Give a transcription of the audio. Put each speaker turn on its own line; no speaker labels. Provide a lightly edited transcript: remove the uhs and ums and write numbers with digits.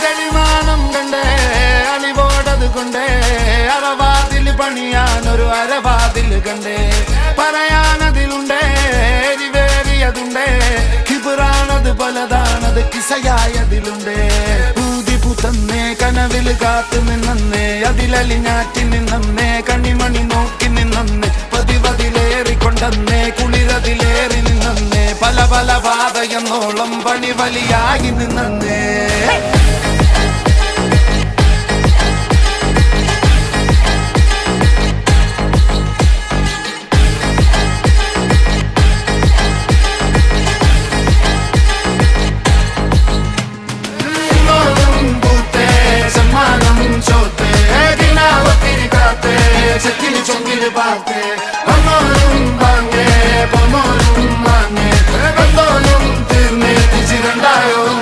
തെളിമാനം കണ്ടേ അലിവോടത് കൊണ്ടേ അറവാതിൽ പണിയാനൊരു അരവാതിൽ കണ്ടേ പറയാനതിലുണ്ടേ എരിവേറിയതുണ്ടേ കിബിറാണത് പലതാണത് കിസയായതിലുണ്ടേ ഊതിപുത്തന്നേ കനവിൽ കാത്തു നിന്നേ അതിലലിഞ്ഞാറ്റി നിന്നേ കണിമണി നോക്കി നിന്നേ പതിവതിലേറിക്കൊണ്ടന്നേ കുളിരതിലേറി നിന്നേ പല പല പാതയെന്നോളം പണി വലിയായി നിന്നേ Çekili çongili batte Amanım bange Pomolum mange Bandolum tirne Tizirandayon